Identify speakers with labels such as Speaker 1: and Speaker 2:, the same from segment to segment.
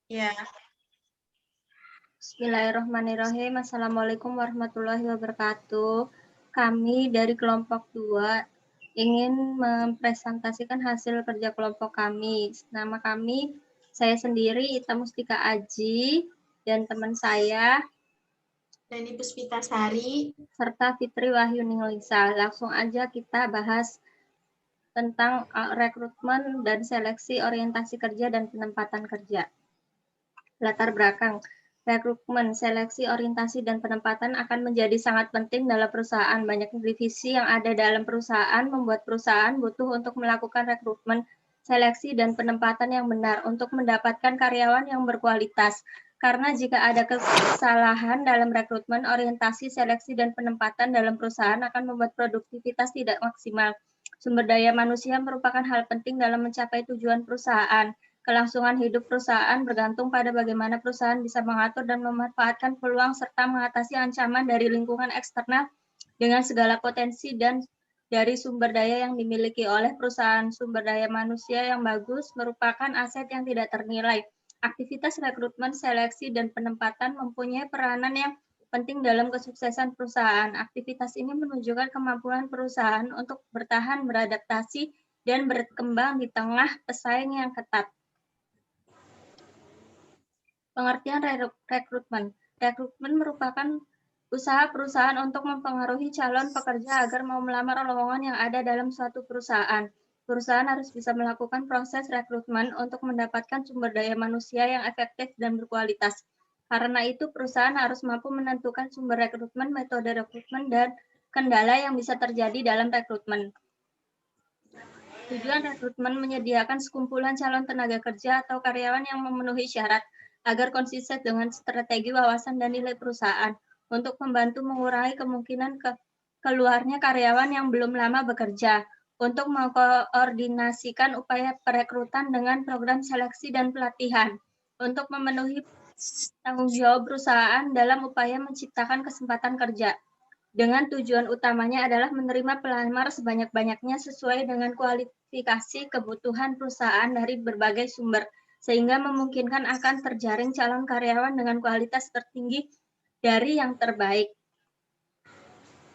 Speaker 1: Ya,
Speaker 2: Bismillahirrahmanirrahim. Assalamualaikum warahmatullahi wabarakatuh. Kami dari kelompok 2 ingin mempresentasikan hasil kerja kelompok kami. Nama kami, saya sendiri Ita Mustika Aji, dan teman saya,
Speaker 1: Dani Puspitasari.
Speaker 2: serta Fitri Wahyu Ninglisa. Langsung aja kita bahas tentang rekrutmen dan seleksi orientasi kerja dan penempatan kerja. Latar belakang rekrutmen, seleksi, orientasi, dan penempatan akan menjadi sangat penting dalam perusahaan. Banyak divisi yang ada dalam perusahaan membuat perusahaan butuh untuk melakukan rekrutmen, seleksi, dan penempatan yang benar untuk mendapatkan karyawan yang berkualitas. Karena jika ada kesalahan dalam rekrutmen, orientasi, seleksi, dan penempatan dalam perusahaan akan membuat produktivitas tidak maksimal. Sumber daya manusia merupakan hal penting dalam mencapai tujuan perusahaan. Kelangsungan hidup perusahaan bergantung pada bagaimana perusahaan bisa mengatur dan memanfaatkan peluang serta mengatasi ancaman dari lingkungan eksternal dengan segala potensi dan dari sumber daya yang dimiliki oleh perusahaan. Sumber daya manusia yang bagus merupakan aset yang tidak ternilai. Aktivitas rekrutmen, seleksi, dan penempatan mempunyai peranan yang penting dalam kesuksesan perusahaan. Aktivitas ini menunjukkan kemampuan perusahaan untuk bertahan, beradaptasi, dan berkembang di tengah pesaing yang ketat. Pengertian rekrutmen. Rekrutmen merupakan usaha perusahaan untuk mempengaruhi calon pekerja agar mau melamar lowongan yang ada dalam suatu perusahaan. Perusahaan harus bisa melakukan proses rekrutmen untuk mendapatkan sumber daya manusia yang efektif dan berkualitas. Karena itu, perusahaan harus mampu menentukan sumber rekrutmen, metode rekrutmen, dan kendala yang bisa terjadi dalam rekrutmen. Tujuan rekrutmen menyediakan sekumpulan calon tenaga kerja atau karyawan yang memenuhi syarat agar konsisten dengan strategi, wawasan, dan nilai perusahaan untuk membantu mengurangi kemungkinan keluarnya karyawan yang belum lama bekerja, untuk mengkoordinasikan upaya perekrutan dengan program seleksi dan pelatihan, untuk memenuhi tanggung jawab perusahaan dalam upaya menciptakan kesempatan kerja, dengan tujuan utamanya adalah menerima pelamar sebanyak-banyaknya sesuai dengan kualifikasi kebutuhan perusahaan dari berbagai sumber, sehingga memungkinkan akan terjaring calon karyawan dengan kualitas tertinggi dari yang terbaik.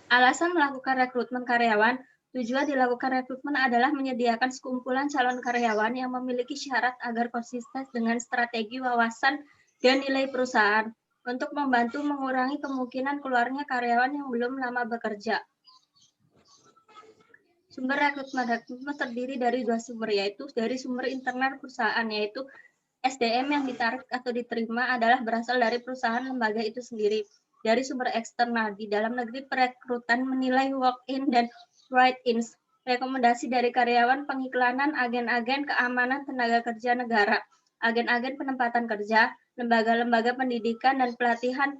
Speaker 2: Alasan melakukan rekrutmen karyawan. Tujuan dilakukan rekrutmen adalah menyediakan sekumpulan calon karyawan yang memiliki syarat agar konsisten dengan strategi, wawasan, dan nilai perusahaan untuk membantu mengurangi kemungkinan keluarnya karyawan yang belum lama bekerja. Sumber rekrutmen terdiri dari 2 sumber, yaitu dari sumber internal perusahaan, yaitu SDM yang ditarik atau diterima adalah berasal dari perusahaan lembaga itu sendiri. Dari sumber eksternal, di dalam negeri perekrutan menilai walk-in dan write-ins, rekomendasi dari karyawan, pengiklanan, agen-agen keamanan tenaga kerja negara, agen-agen penempatan kerja, lembaga-lembaga pendidikan dan pelatihan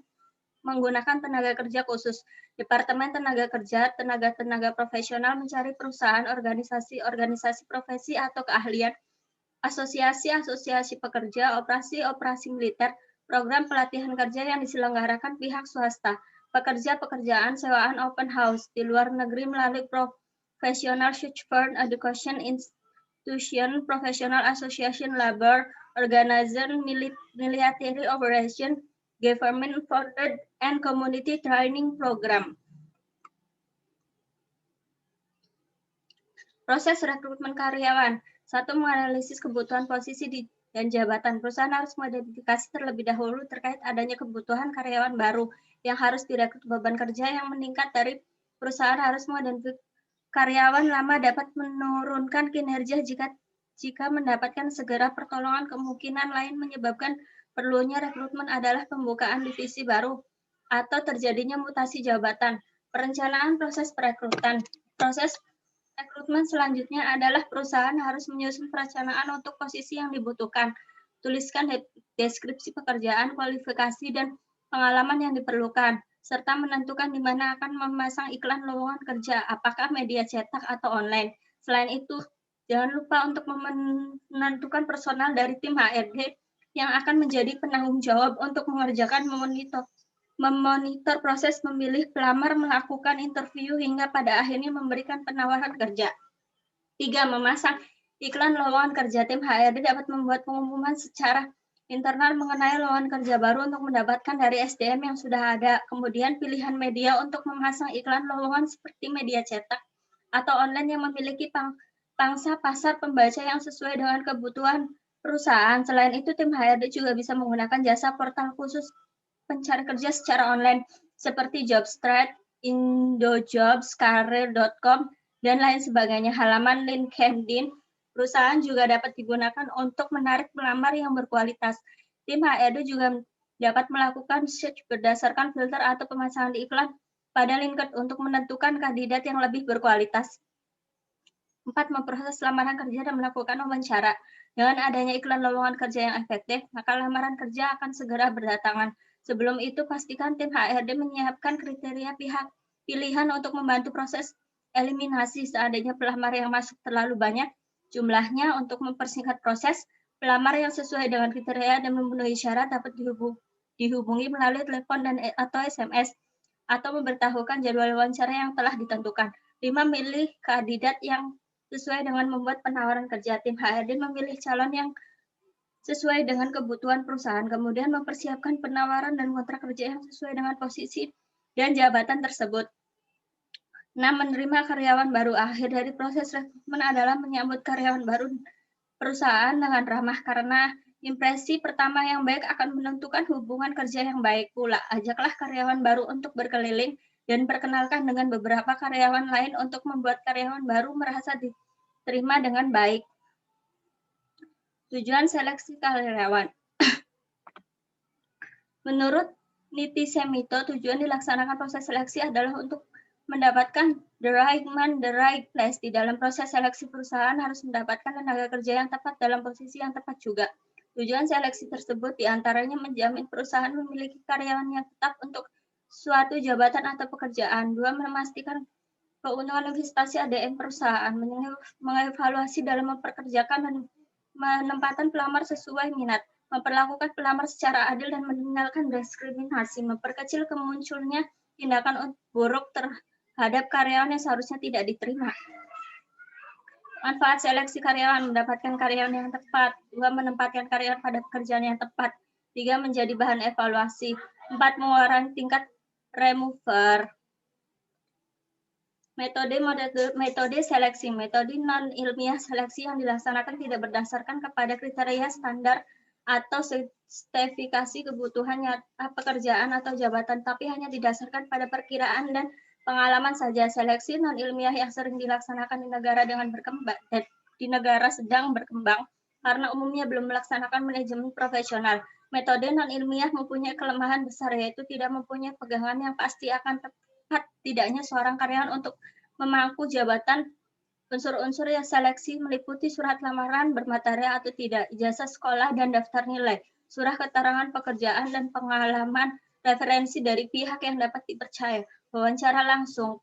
Speaker 2: menggunakan tenaga kerja khusus. Departemen Tenaga Kerja, tenaga-tenaga profesional mencari perusahaan, organisasi profesi atau keahlian, asosiasi-asosiasi pekerja, operasi-operasi militer, program pelatihan kerja yang diselenggarakan pihak swasta, pekerjaan sewaan open house di luar negeri melalui Professional Search Firm Education Institution, Professional Association Labor, Organization Military Operation, Government Funded, and Community Training Program. Proses rekrutmen karyawan. 1. Menganalisis kebutuhan posisi dan jabatan. Perusahaan harus mengidentifikasi terlebih dahulu terkait adanya kebutuhan karyawan baru yang harus direkrut. Beban kerja yang meningkat dari perusahaan harus mengidentifikasi karyawan lama dapat menurunkan kinerja jika mendapatkan segera pertolongan. Kemungkinan lain menyebabkan perlunya rekrutmen adalah pembukaan divisi baru atau terjadinya mutasi jabatan. Perencanaan proses perekrutan. Proses rekrutmen selanjutnya adalah perusahaan harus menyusun perencanaan untuk posisi yang dibutuhkan. Tuliskan deskripsi pekerjaan, kualifikasi, dan pengalaman yang diperlukan, serta menentukan di mana akan memasang iklan lowongan kerja, apakah media cetak atau online. Selain itu, jangan lupa untuk menentukan personal dari tim HRD yang akan menjadi penanggung jawab untuk mengerjakan memonitor proses memilih pelamar, melakukan interview, hingga pada akhirnya memberikan penawaran kerja. 3. Memasang iklan lowongan kerja. Tim HRD dapat membuat pengumuman secara internal mengenai lowongan kerja baru untuk mendapatkan dari SDM yang sudah ada. Kemudian pilihan media untuk memasang iklan lowongan seperti media cetak atau online yang memiliki pangsa pasar pembaca yang sesuai dengan kebutuhan perusahaan. Selain itu, tim HRD juga bisa menggunakan jasa portal khusus pencari kerja secara online seperti Jobstreet, Indojobs, Career.com, dan lain sebagainya. Halaman LinkedIn perusahaan juga dapat digunakan untuk menarik pelamar yang berkualitas. Tim HRD juga dapat melakukan search berdasarkan filter atau pemasangan iklan pada LinkedIn untuk menentukan kandidat yang lebih berkualitas. 4. Memproses lamaran kerja dan melakukan wawancara. Dengan adanya iklan lowongan kerja yang efektif, maka lamaran kerja akan segera berdatangan. Sebelum itu, pastikan tim HRD menyiapkan kriteria pihak pilihan untuk membantu proses eliminasi seandainya pelamar yang masuk terlalu banyak. Jumlahnya untuk mempersingkat proses, pelamar yang sesuai dengan kriteria dan memenuhi syarat dapat dihubungi melalui telepon atau SMS, atau memberitahukan jadwal wawancara yang telah ditentukan. 5. Milih kandidat yang sesuai dengan membuat penawaran kerja. Tim HRD memilih calon yang sesuai dengan kebutuhan perusahaan, kemudian mempersiapkan penawaran dan kontrak kerja yang sesuai dengan posisi dan jabatan tersebut. 6. Menerima karyawan baru. Akhir dari proses rekrutmen adalah menyambut karyawan baru perusahaan dengan ramah, karena impresi pertama yang baik akan menentukan hubungan kerja yang baik pula. Ajaklah karyawan baru untuk berkeliling dan perkenalkan dengan beberapa karyawan lain untuk membuat karyawan baru merasa diterima dengan baik. Tujuan seleksi karyawan. Menurut Niti Semito, tujuan dilaksanakan proses seleksi adalah untuk mendapatkan the right man, the right place. Di dalam proses seleksi, perusahaan harus mendapatkan tenaga kerja yang tepat dalam posisi yang tepat juga. Tujuan seleksi tersebut diantaranya menjamin perusahaan memiliki karyawan yang tetap untuk suatu jabatan atau pekerjaan. 2. Memastikan keuntungan investasi ADM perusahaan, mengevaluasi dalam memperkerjakan dan menempatkan pelamar sesuai minat, memperlakukan pelamar secara adil dan meninggalkan diskriminasi, memperkecil kemunculnya tindakan buruk terhadap karyawan yang seharusnya tidak diterima. Manfaat seleksi karyawan, mendapatkan karyawan yang tepat. 2. Menempatkan karyawan pada pekerjaan yang tepat. 3. Menjadi bahan evaluasi. 4. Mengurangi tingkat remover. Metode seleksi. Metode non-ilmiah seleksi yang dilaksanakan tidak berdasarkan kepada kriteria standar atau sertifikasi kebutuhan pekerjaan atau jabatan, tapi hanya didasarkan pada perkiraan dan pengalaman saja. Seleksi non-ilmiah yang sering dilaksanakan di negara dengan berkembang dan di negara sedang berkembang karena umumnya belum melaksanakan manajemen profesional. Metode non-ilmiah mempunyai kelemahan besar, yaitu tidak mempunyai pegangan yang pasti akan tepat tidaknya seorang karyawan untuk memangku jabatan. Unsur-unsur yang seleksi meliputi surat lamaran bermaterai atau tidak, ijazah sekolah dan daftar nilai, surat keterangan pekerjaan dan pengalaman, referensi dari pihak yang dapat dipercaya, wawancara langsung,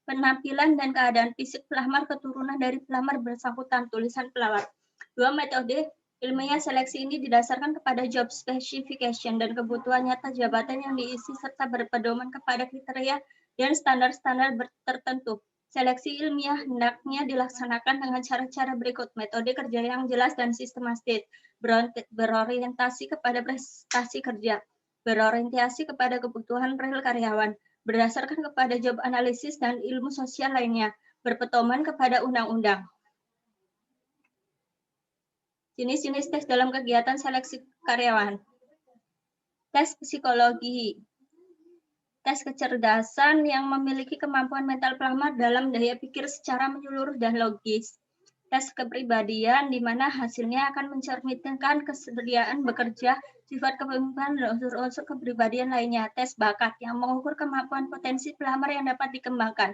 Speaker 2: penampilan dan keadaan fisik pelamar, keturunan dari pelamar bersangkutan, tulisan pelamar. 2. Metode ilmiah seleksi ini didasarkan kepada job specification dan kebutuhan nyata jabatan yang diisi serta berpedoman kepada kriteria dan standar-standar tertentu. Seleksi ilmiah hendaknya dilaksanakan dengan cara-cara berikut. Metode kerja yang jelas dan sistematis, berorientasi kepada prestasi kerja, berorientasi kepada kebutuhan real karyawan, berdasarkan kepada job analisis dan ilmu sosial lainnya, berpedoman kepada undang-undang. Jenis-jenis tes dalam kegiatan seleksi karyawan. Tes psikologi. Tes kecerdasan yang memiliki kemampuan mental pelamar dalam daya pikir secara menyeluruh dan logis. Tes kepribadian, di mana hasilnya akan mencerminkan kesediaan bekerja, sifat kepemimpinan, dan unsur-unsur kepribadian lainnya. Tes bakat, yang mengukur kemampuan potensi pelamar yang dapat dikembangkan.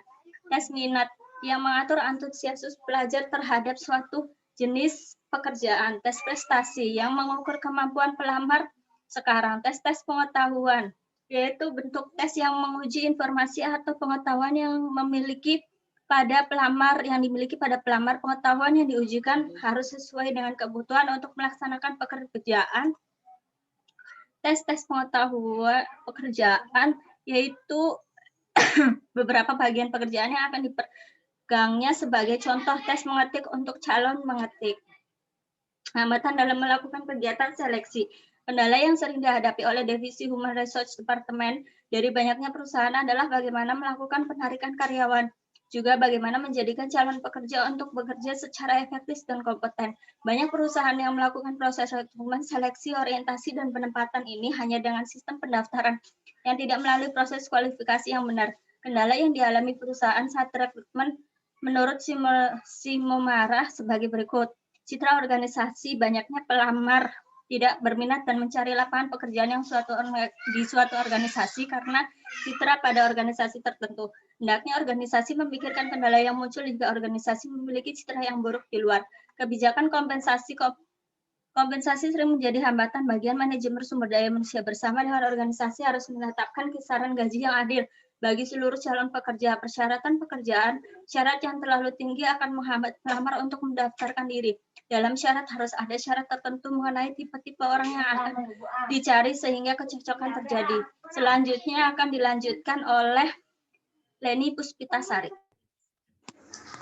Speaker 2: Tes minat, yang mengatur antusiasme pelajar terhadap suatu jenis pekerjaan. Tes prestasi, yang mengukur kemampuan pelamar sekarang. Tes pengetahuan, yaitu bentuk tes yang menguji informasi atau pengetahuan yang dimiliki pada pelamar. Pengetahuan yang diujikan harus sesuai dengan kebutuhan untuk melaksanakan pekerjaan. Tes pengetahuan pekerjaan, yaitu beberapa bagian pekerjaan yang akan dipegangnya, sebagai contoh tes mengetik untuk calon mengetik. Hambatan dalam melakukan kegiatan seleksi. Kendala yang sering dihadapi oleh Divisi Human Resource Department dari banyaknya perusahaan adalah bagaimana melakukan penarikan karyawan, juga bagaimana menjadikan calon pekerja untuk bekerja secara efektif dan kompeten. Banyak perusahaan yang melakukan proses rekrutmen, seleksi, orientasi, dan penempatan ini hanya dengan sistem pendaftaran yang tidak melalui proses kualifikasi yang benar. Kendala yang dialami perusahaan saat rekrutmen menurut Simomara sebagai berikut. Citra organisasi, banyaknya pelamar tidak berminat dan mencari lapangan pekerjaan yang di suatu organisasi karena citra pada organisasi tertentu. Hendaknya organisasi memikirkan kendala yang muncul jika organisasi memiliki citra yang buruk di luar. Kebijakan kompensasi sering menjadi hambatan. Bagian manajemen sumber daya manusia bersama dengan organisasi harus menetapkan kisaran gaji yang adil bagi seluruh calon pekerja. Persyaratan pekerjaan, syarat yang terlalu tinggi akan menghambat pelamar untuk mendaftarkan diri. Dalam syarat harus ada syarat tertentu mengenai tipe-tipe orang yang akan dicari sehingga kecocokan terjadi. Selanjutnya akan dilanjutkan oleh Leni Puspitasari.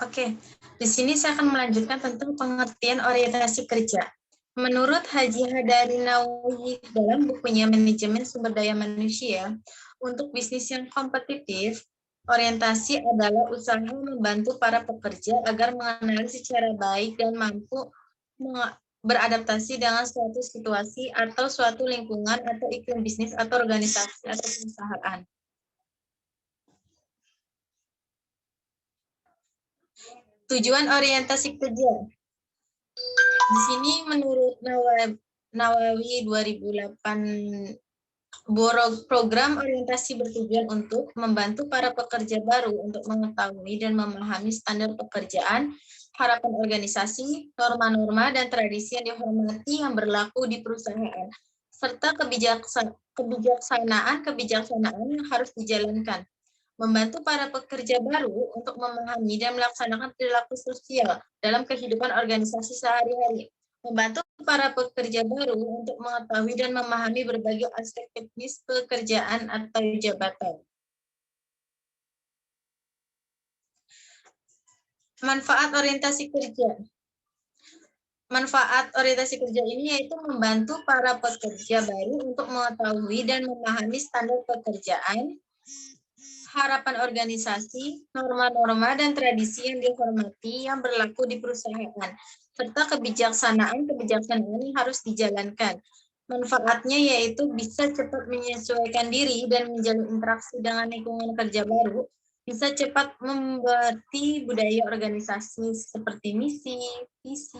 Speaker 1: Oke, di sini saya akan melanjutkan tentang pengertian orientasi kerja. Menurut Haji Hadari Nawawi dalam bukunya Manajemen Sumber Daya Manusia, untuk bisnis yang kompetitif, orientasi adalah usaha membantu para pekerja agar mengenali secara baik dan mampu beradaptasi dengan suatu situasi atau suatu lingkungan atau iklim bisnis atau organisasi atau perusahaan. Tujuan orientasi kerja. Di sini menurut Nawawi 2008, program orientasi bertujuan untuk membantu para pekerja baru untuk mengetahui dan memahami standar pekerjaan, harapan organisasi, norma-norma, dan tradisi yang dihormati yang berlaku di perusahaan, serta kebijaksanaan yang harus dijalankan. Membantu para pekerja baru untuk memahami dan melaksanakan perilaku sosial dalam kehidupan organisasi sehari-hari. Membantu para pekerja baru untuk mengetahui dan memahami berbagai aspek teknis pekerjaan atau jabatan. Manfaat orientasi kerja. Manfaat orientasi kerja ini yaitu membantu para pekerja baru untuk mengetahui dan memahami standar pekerjaan, harapan organisasi, norma-norma, dan tradisi yang dihormati yang berlaku di perusahaan, serta kebijaksanaan yang harus dijalankan. Manfaatnya yaitu bisa cepat menyesuaikan diri dan menjalin interaksi dengan lingkungan kerja baru, bisa cepat memberti budaya organisasi seperti misi, visi,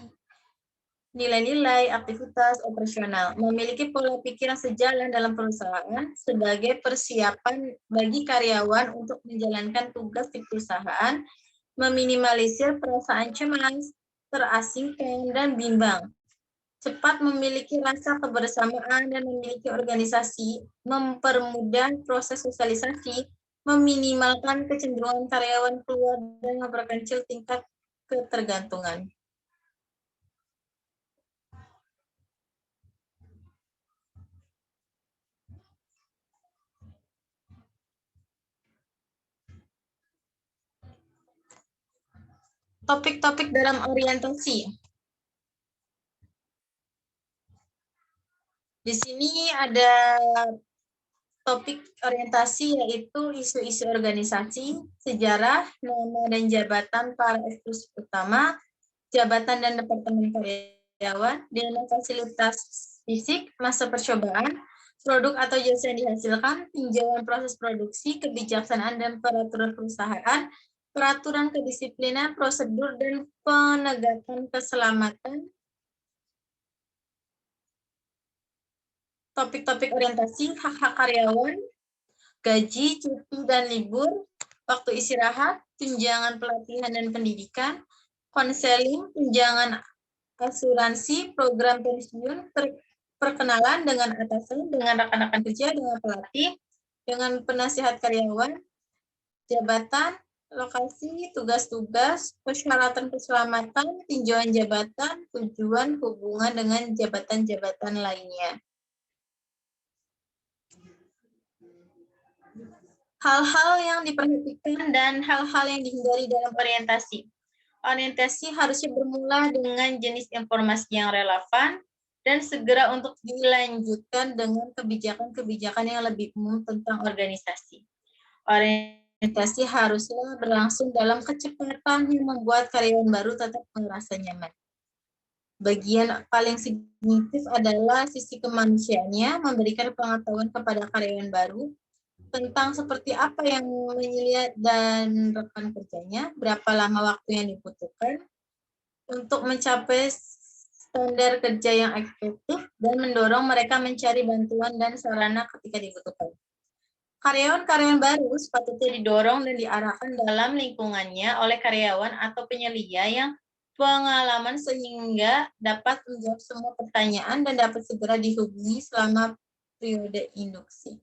Speaker 1: nilai-nilai, aktivitas operasional, memiliki pola pikir yang sejalan dalam perusahaan sebagai persiapan bagi karyawan untuk menjalankan tugas di perusahaan, meminimalisir perasaan cemas, terasingkan, dan bimbang, cepat memiliki rasa kebersamaan dan memiliki organisasi, mempermudah proses sosialisasi, meminimalkan kecenderungan karyawan keluar dan memperkecil tingkat ketergantungan. Topik-topik dalam orientasi. Di sini ada topik orientasi yaitu isu-isu organisasi, sejarah, nama dan jabatan para eksekutif utama, jabatan dan departemen karyawan, dana fasilitas fisik, masa percobaan, produk atau jasa yang dihasilkan, tinjauan proses produksi, kebijaksanaan dan peraturan perusahaan, peraturan kedisiplinan, prosedur, dan penegakan keselamatan. Topik-topik orientasi, hak-hak karyawan, gaji, cuti, dan libur, waktu istirahat, tunjangan pelatihan dan pendidikan, konseling, tunjangan asuransi, program pensiun, perkenalan dengan atasan, dengan rekan-rekan kerja, dengan pelatih, dengan penasihat karyawan, jabatan, lokasi, tugas-tugas, persyaratan keselamatan, tinjauan jabatan, tujuan, hubungan dengan jabatan-jabatan lainnya. Hal-hal yang diperhatikan dan hal-hal yang dihindari dalam orientasi. Orientasi harusnya bermula dengan jenis informasi yang relevan dan segera untuk dilanjutkan dengan kebijakan-kebijakan yang lebih umum tentang organisasi. Orientasi harusnya berlangsung dalam kecepatan yang membuat karyawan baru tetap merasa nyaman. Bagian paling signifikan adalah sisi kemanusiaannya, memberikan pengetahuan kepada karyawan baru tentang seperti apa yang menyelihat dan rekan kerjanya, berapa lama waktu yang dibutuhkan untuk mencapai standar kerja yang efektif, dan mendorong mereka mencari bantuan dan sarana ketika dibutuhkan. Karyawan-karyawan baru sepatutnya didorong dan diarahkan dalam lingkungannya oleh karyawan atau penyelia yang pengalaman sehingga dapat menjawab semua pertanyaan dan dapat segera dihubungi selama periode induksi.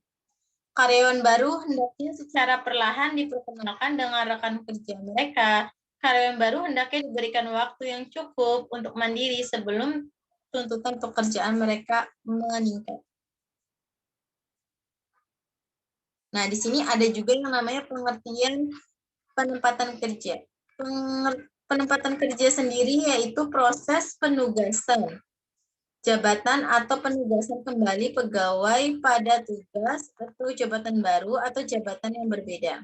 Speaker 1: Karyawan baru hendaknya secara perlahan diperkenalkan dengan rekan kerja mereka. Karyawan baru hendaknya diberikan waktu yang cukup untuk mandiri sebelum tuntutan pekerjaan mereka meningkat. Nah, di sini ada juga yang namanya pengertian penempatan kerja. Penempatan kerja sendiri yaitu proses penugasan jabatan atau penugasan kembali pegawai pada tugas atau jabatan baru atau jabatan yang berbeda.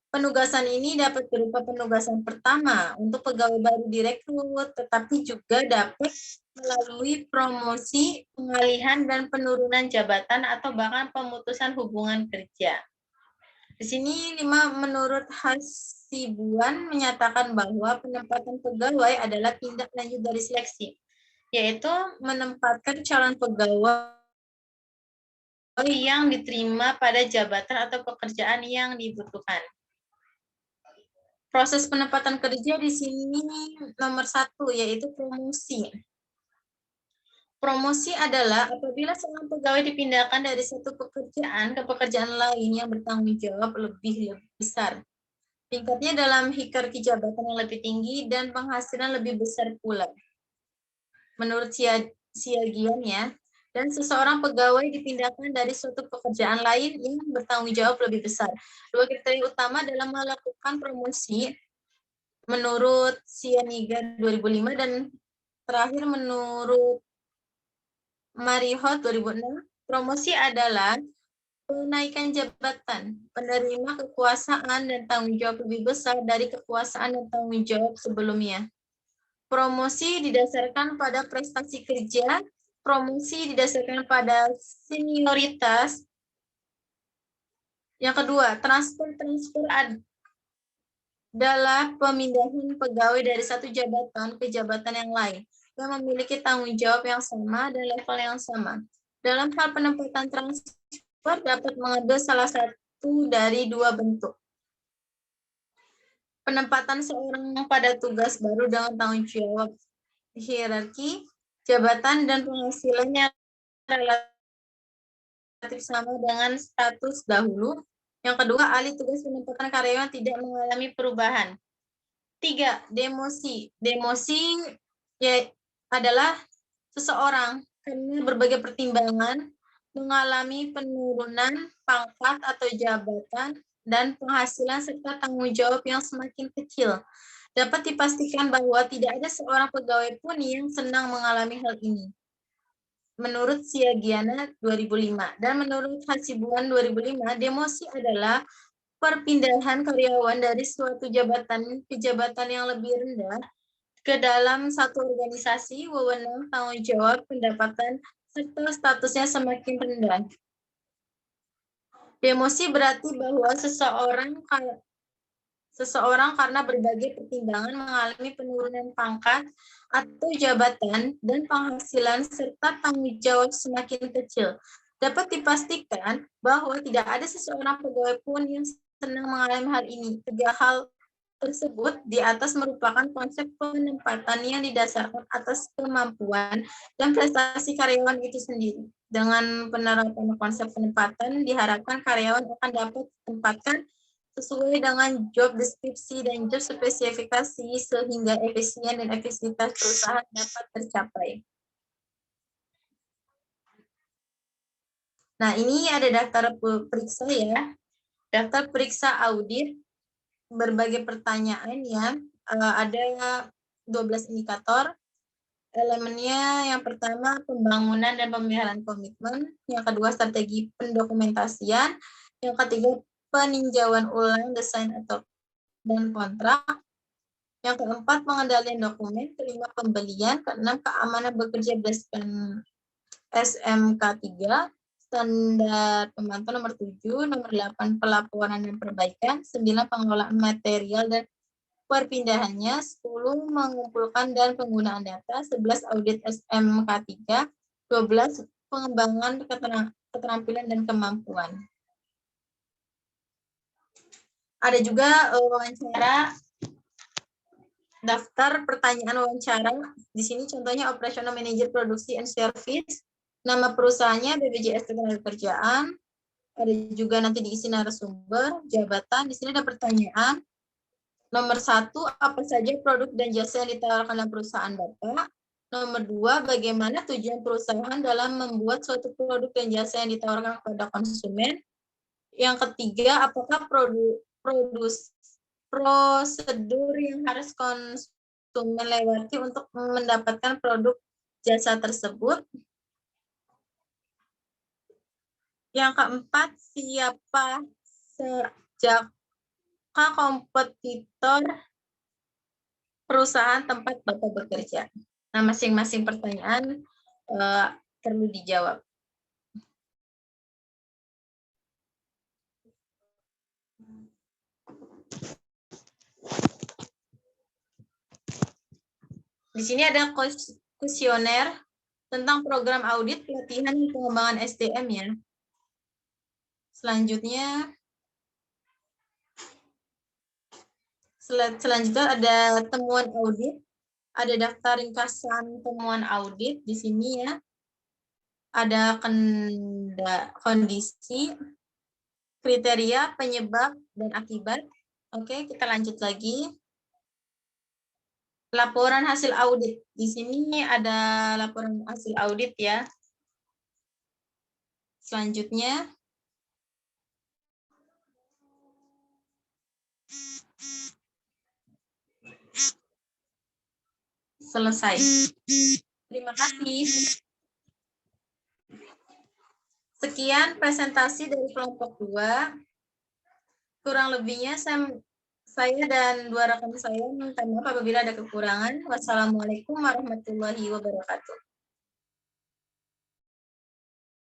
Speaker 1: Penugasan ini dapat berupa penugasan pertama untuk pegawai baru direkrut, tetapi juga dapat melalui promosi, pengalihan, dan penurunan jabatan atau bahkan pemutusan hubungan kerja. Di sini 5 menurut Hasibuan menyatakan bahwa penempatan pegawai adalah tindak lanjut dari seleksi, yaitu menempatkan calon pegawai yang diterima pada jabatan atau pekerjaan yang dibutuhkan. Proses penempatan kerja di sini nomor 1, yaitu promosi. Promosi adalah apabila seorang pegawai dipindahkan dari satu pekerjaan ke pekerjaan lain yang bertanggung jawab lebih besar. Tingkatnya dalam hierarki jabatan yang lebih tinggi dan penghasilan lebih besar pula. Menurut Siagian ya, dan seseorang pegawai dipindahkan dari suatu pekerjaan lain yang bertanggung jawab lebih besar. 2 kriteria utama dalam melakukan promosi menurut Sianiga 2005 dan terakhir menurut Marihot 2006, promosi adalah penaikan jabatan, penerima kekuasaan dan tanggung jawab lebih besar dari kekuasaan dan tanggung jawab sebelumnya. Promosi didasarkan pada prestasi kerja, promosi didasarkan pada senioritas. Yang kedua, transfer adalah pemindahan pegawai dari satu jabatan ke jabatan yang lain yang memiliki tanggung jawab yang sama dan level yang sama. Dalam hal penempatan transfer dapat mengambil salah satu dari 2 bentuk. Penempatan seorang pada tugas baru dengan tanggung jawab hierarki, jabatan, dan penghasilannya relatif sama dengan status dahulu. Yang kedua, alih tugas penempatan karyawan tidak mengalami perubahan. 3. Demosi. Demosi ya adalah seseorang karena berbagai pertimbangan mengalami penurunan pangkat atau jabatan dan penghasilan serta tanggung jawab yang semakin kecil. Dapat dipastikan bahwa tidak ada seorang pegawai pun yang senang mengalami hal ini. Menurut Siagiana 2005 dan menurut Hasibuan 2005, demosi adalah perpindahan karyawan dari suatu jabatan ke jabatan yang lebih rendah ke dalam satu organisasi, wewenang, tanggung jawab, pendapatan, serta statusnya semakin rendah. Demosi berarti bahwa seseorang karena berbagai pertimbangan mengalami penurunan pangkat atau jabatan dan penghasilan serta tanggung jawab semakin kecil. Dapat dipastikan bahwa tidak ada seseorang pegawai pun yang senang mengalami hal ini. 3 hal tersebut di atas merupakan konsep penempatan yang didasarkan atas kemampuan dan prestasi karyawan itu sendiri. Dengan penerapan konsep penempatan, diharapkan karyawan akan dapat ditempatkan sesuai dengan job deskripsi dan job spesifikasi sehingga efisien dan efektivitas perusahaan dapat tercapai. Nah, ini ada daftar periksa ya. Daftar periksa audit berbagai pertanyaan ya. ada 12 indikator. Elemennya yang pertama pembangunan dan pemeliharaan komitmen, yang kedua strategi pendokumentasian, yang ketiga peninjauan ulang desain atau dan kontrak, yang keempat pengendalian dokumen, kelima pembelian, keenam keamanan bekerja berdasarkan SMK 3, standar pemantau nomor 7, nomor 8 pelaporan dan perbaikan, 9 pengelolaan material dan perpindahannya, 10 mengumpulkan dan penggunaan data, 11 audit SMK 3, 12 pengembangan keterampilan dan kemampuan. Ada juga wawancara, daftar pertanyaan wawancara. Di sini contohnya operational manager produksi and service, nama perusahaannya BPJS Ketenagakerjaan. Ada juga nanti diisi narasumber, jabatan. Di sini ada pertanyaan. Nomor 1, apa saja produk dan jasa yang ditawarkan dalam perusahaan Bapak? Nomor 2, bagaimana tujuan perusahaan dalam membuat suatu produk dan jasa yang ditawarkan kepada konsumen? Yang ketiga, apakah prosedur yang harus konsumen lewati untuk mendapatkan produk jasa tersebut? Yang keempat, siapa kompetitor perusahaan tempat Bapak bekerja? Nah, masing-masing pertanyaan perlu dijawab. Di sini ada kuesioner tentang program audit, pelatihan, dan pengembangan SDM ya. Selanjutnya ada temuan audit, ada daftar ringkasan temuan audit di sini ya. Ada kondisi, kriteria, penyebab, dan akibat. Oke, kita lanjut lagi. Laporan hasil audit. Di sini ada laporan hasil audit ya. Selanjutnya selesai. Terima kasih. Sekian presentasi dari kelompok 2. Kurang lebihnya saya dan 2 rekan saya minta maaf apabila ada kekurangan. Wassalamualaikum warahmatullahi wabarakatuh.